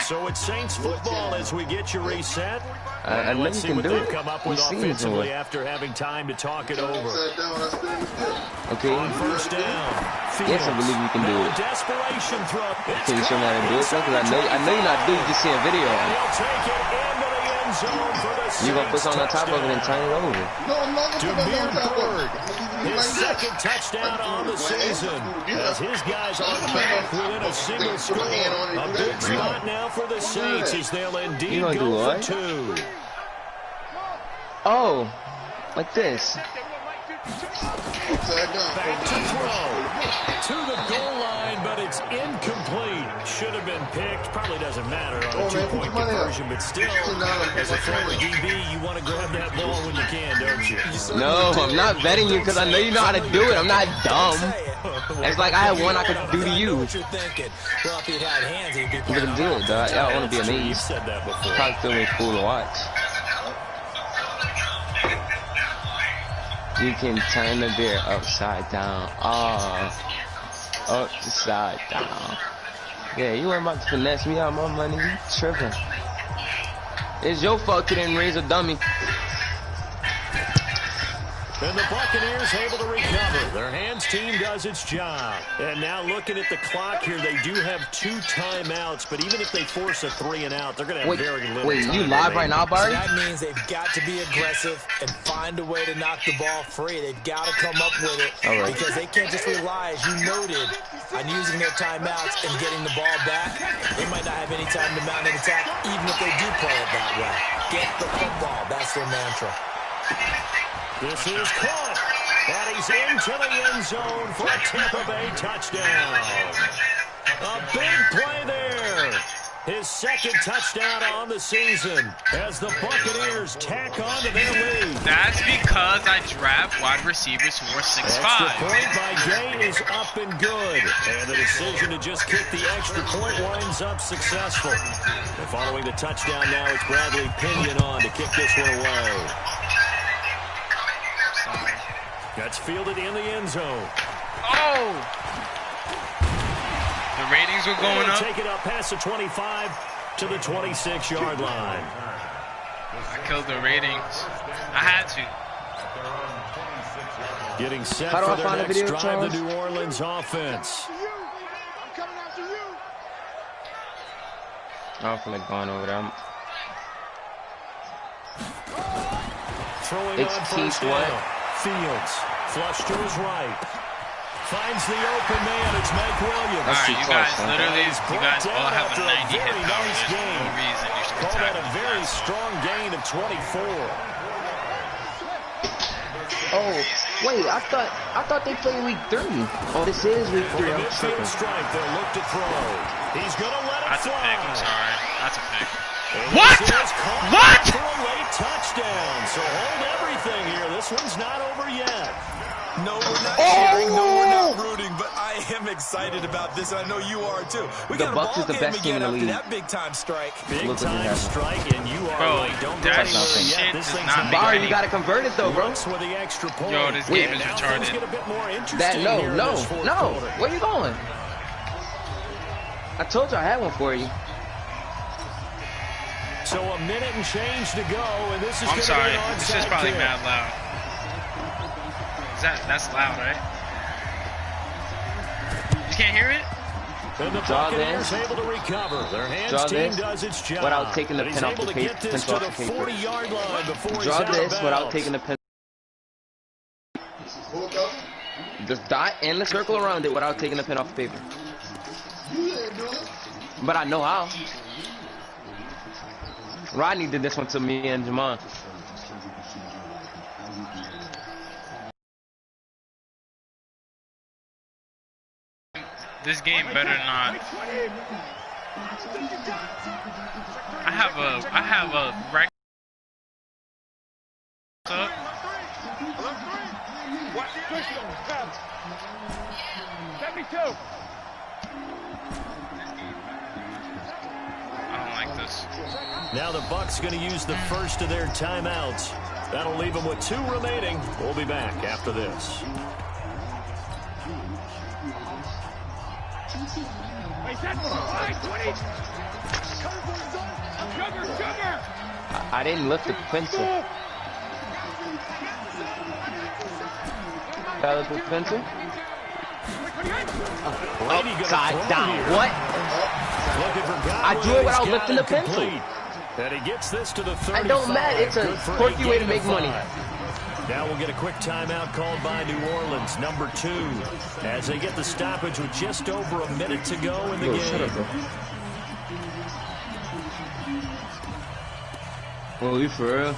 So it's Saints football as we get you reset. And let's see what they've come up with offensively after having time to talk it over. Okay. On 1st down. Yes, I believe you can do it. Desperation throw. Can you show me how to do it? Because I know you're not doing it, just see a video. He'll take it into the end zone for the You're going to put something on top of it and turn it over. Demir Bird, his 2nd touchdown on the season. As his guys are back within a single score. A big spot now for the Saints as they'll indeed go for 2. Oh, like this. Back to throw. To the goal line, but it's incomplete. Should have been picked. Probably doesn't matter on a 2-point conversion, but still, as a former DB, you want to grab that ball when you can, don't you? No, I'm not betting you because I know you know how to do it. I'm not dumb. It's like I have one I could do to you. What you're thinking? Well, if he had hands, he'd be Look at him do it, dog. I want to be amazed. You've said that before. Probably still be cool to watch. You can turn the beer upside down. Upside down. Yeah, you weren't about to finesse me out my money. You tripping. It's your fault you didn't raise a dummy. And the Buccaneers able to recover. Their hands team does its job. And now looking at the clock here, they do have 2 timeouts, but even if they force a 3-and-out, they're going to have very little time. Wait, you live right now, Barry? So that means they've got to be aggressive and find a way to knock the ball free. They've got to come up with it because they can't just rely, as you noted, on using their timeouts and getting the ball back. They might not have any time to mount an attack, even if they do play it that way. Get the football. That's their mantra. This is caught, and he's into the end zone for a Tampa Bay touchdown. A big play there. His 2nd touchdown on the season as the Buccaneers tack on to their lead. That's because I draft wide receivers who are 6'5". Extra point by Gay is up and good. And the decision to just kick the extra point winds up successful. And following the touchdown now, it's Bradley Pinion on to kick this one away. That's fielded in the end zone. Oh! The ratings were going up. Take it up past the 25 to the 26-yard line. I killed the ratings. I had to. Getting set for their next drive, the New Orleans offense. I feel like going over there. Throwing on first down. Fields, flush to his right. Finds the open man. It's Mike Williams. All right, you guys all have a 90 hit power. There's no reason you should be Called out a tackling very that. strong gain of 24. Oh, wait, I thought they played week 3. Oh, this is week 3. I'm tripping. Strike, they'll look to throw. He's going to let it That's fly. A pick, I'm sorry. That's a pick. What? What? For a late touchdown. So hold everything here. This one's not over yet. No, we're not cheering. No, we're not rooting. But I am I'm excited about this, and I know you are too. We The got Bucks a is the ball best game team in the again league. after that big time strike. Big time strike, and you are Bro, right. Don't go that anywhere shit yet. This does thing's not not make Bar, any- you gotta convert it though, bro. with the extra point. Yo, this game is Now retarded. things get a bit more interesting That here in this fourth quarter. Where you going? I told you I had one for you. So a minute and change to go, and this is I'm gonna sorry. be an This is onside probably kick. mad loud. That's loud, right? You can't hear it? And the Draw Buccaneers this. able to recover. Their hands Draw team this does its job. without taking the But pin he's off the able to paper. get this to the 40-yard line before he's Draw out of this without bounds. taking the pin. Just dot and the circle around it without taking the pin off the paper. But I know how. Rodney did this one to me and Jamon. This game better not. I have a record up. Watch the cushion. 72. I don't like this. Now the Bucks going to use the first of their timeouts. That'll leave them with 2 remaining. We'll be back after this. I didn't lift the pencil. That was the pencil? Upside down. What? I drew it without lifting the pencil. And he gets this to the 35. I don't matter. It's a Good for quirky way to gain make of money. 5. Now we'll get a quick timeout called by New Orleans, number 2, as they get the stoppage with just over a minute to go in the game. Shut up, bro. Oh, you for real?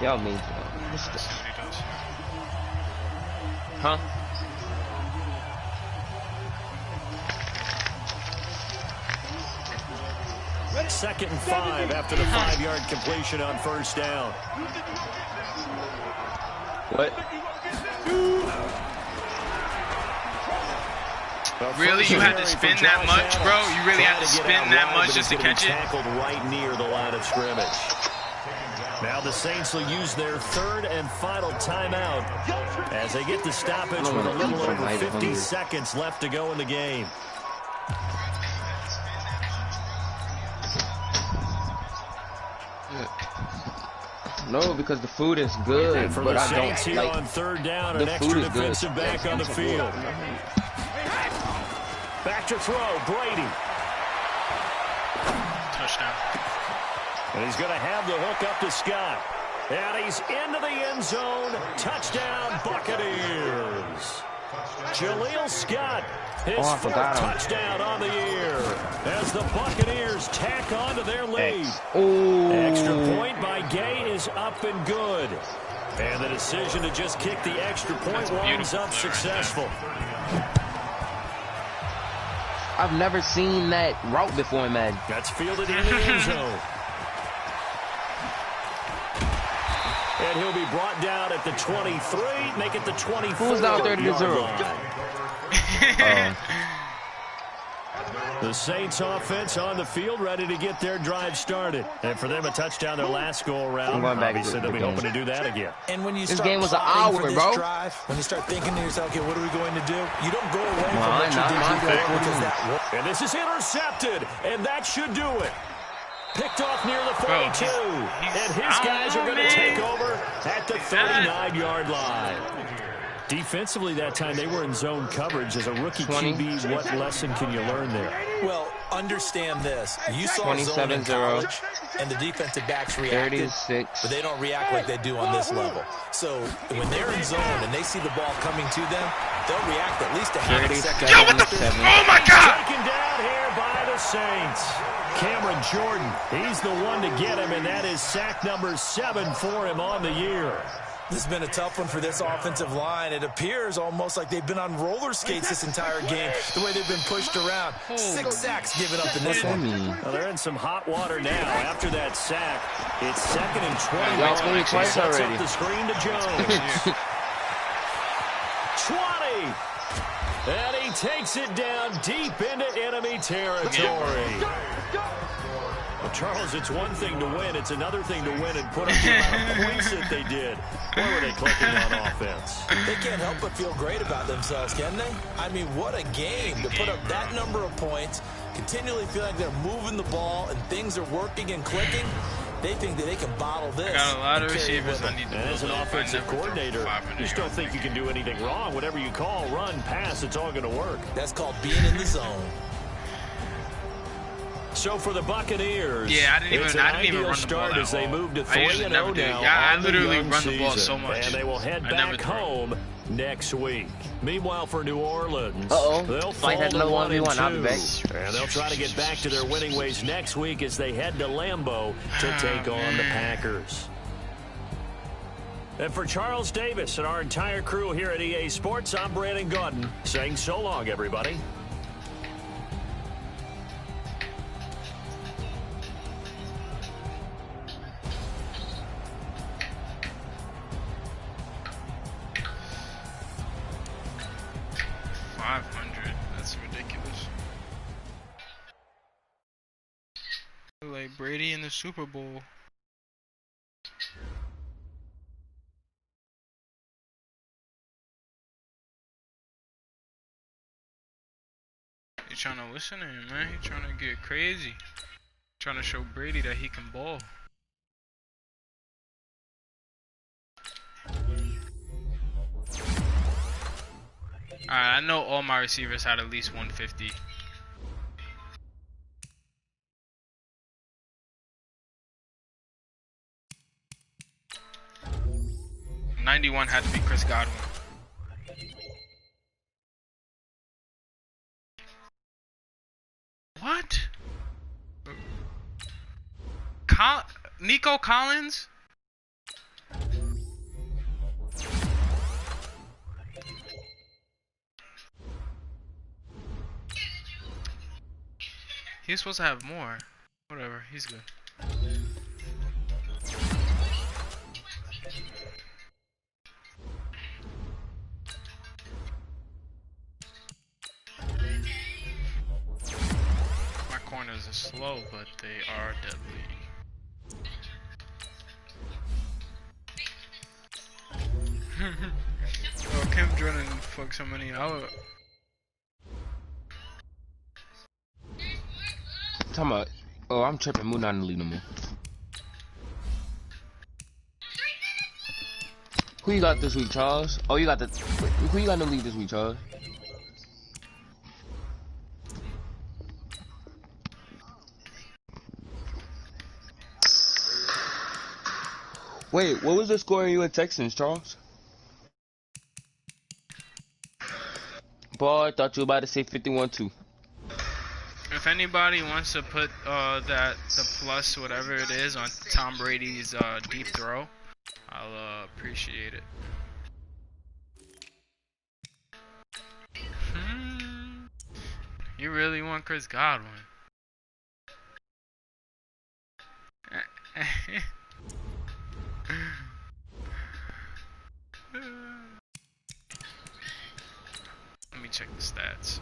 Y'all mean to. Huh? Second and 5 after the 5-yard completion on first down. What? Really? You had to spin that much, bro? You really had to spin that much just to catch it? Tackled right near the line of scrimmage. Now the Saints will use their 3rd and final timeout as they get the stoppage with a little over 50 seconds left to go in the game. No, because the food is good, And for but the I Saints don't here like. on 3rd down, the an extra food is good. defensive back on the field. Back to throw, Brady. Touchdown. And he's going to have the hook up to Scott. And he's into the end zone. Touchdown, Buccaneers. Jaleel Scott, his 4th touchdown on the year as the Buccaneers tack on to their lead. Extra point by Gay is up and good. And the decision to just kick the extra point winds up successful. I've never seen that route before in Madden. That's fielded in the end zone. And he'll be brought down at the 23, make it the 24. Who's down 30-0? The Saints offense on the field, ready to get their drive started. And for them, a touchdown their last go-around. I'm going back Obviously, to they'll be the hoping game. to do that again. And when you This start game was an plotting hour, for this bro. drive, when you start thinking to yourself, okay, what are we going to do? You don't go away from Mine, what you not did mine. before because that worked. And this is intercepted, and that should do it. Picked off near the 42. And his guys are going to take over at the 39-yard line. Defensively that time, they were in zone coverage. As a rookie QB, what lesson can you learn there? Well, understand this. You saw zone in 27-0. college, and the defensive backs reacted, 36. but they don't react like they do on this level. So when they're in zone and they see the ball coming to them, they'll react at least a half a second. Yo, what the f? Oh, my God! Taken down here by the Saints. Cameron Jordan, he's the one to get him, and that is sack number 7 for him on the year. This has been a tough one for this offensive line. It appears almost like they've been on roller skates this entire game, the way they've been pushed around. 6 sacks given up in this one. Well, they're in some hot water now. After that sack, it's 2nd and 20. Y'all scored it twice Sets already. up the screen to Jones. 20. And he takes it down deep into enemy territory. Well, Charles, it's one thing to win. It's another thing to win and put up the amount of points that they did. Where were they clicking on offense? They can't help but feel great about themselves, can they? I mean, what a game to put up that number of points, continually feel like they're moving the ball and things are working and clicking. They think that they can bottle this. I got a lot of receivers I need to As an offensive coordinator, you still think you can do anything wrong. Whatever you call, run, pass, it's all going to work. That's called being in the zone. So for the Buccaneers, yeah, I didn't even run the start ball as they move to 3-0 now. Yeah, I literally run the ball so much. And they will head back home next week. Meanwhile, for New Orleans, they'll fall to 1-2, and they'll try to get back to their winning ways next week as they head to Lambeau to take on the Packers. And for Charles Davis and our entire crew here at EA Sports, I'm Brandon Gaudin saying so long, everybody. That's ridiculous. Like Brady in the Super Bowl. He trying to listen to him, man. He trying to get crazy. Trying to show Brady that he can ball. I know all my receivers had at least 150. '91 had to be Chris Godwin. What? Nico Collins? He's supposed to have more. Whatever, he's good. My corners are slow, but they are deadly. Oh, Kim Jordan fucked so many out. Talking about, oh, I'm tripping. Move not in the lead no more. Who you got this week, Charles? Oh, you got the. Who you got in the lead this week, Charles? Wait, what was the score in you at Texans, Charles? Boy, I thought you were about to say 51-2. If anybody wants to put the plus whatever it is on Tom Brady's deep throw, I'll appreciate it. You really want Chris Godwin? Let me check the stats.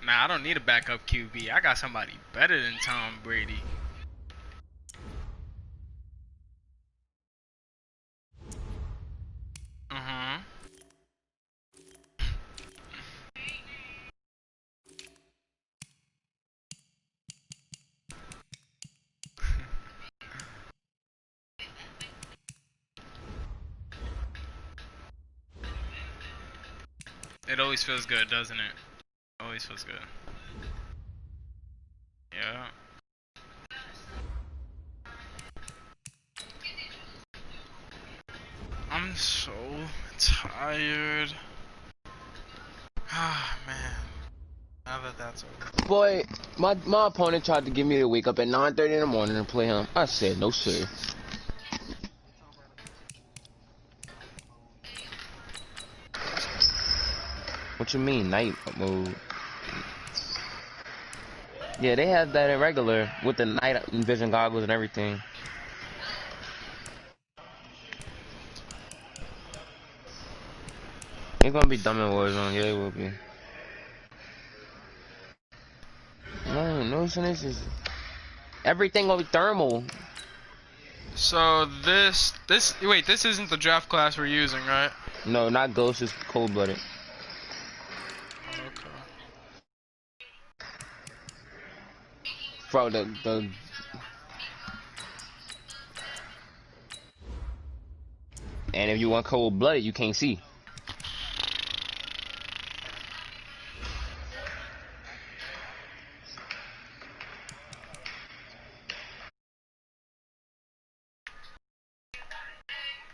Nah, I don't need a backup QB. I got somebody better than Tom Brady. It always feels good, doesn't it? Always feels good. Yeah. I'm so tired. Ah, man. Now that that's over. Boy, my opponent tried to get me to wake up at 9:30 in the morning and play him. I said, no sir. What you mean, night mode? Yeah, they had that in regular with the night vision goggles and everything. It's gonna be dumb in Warzone, yeah, it will be. No, this is everything gonna be thermal. So this isn't the draft class we're using, right? No, not Ghost, it's cold-blooded. Okay. Bro, the and if you want cold-blooded, you can't see.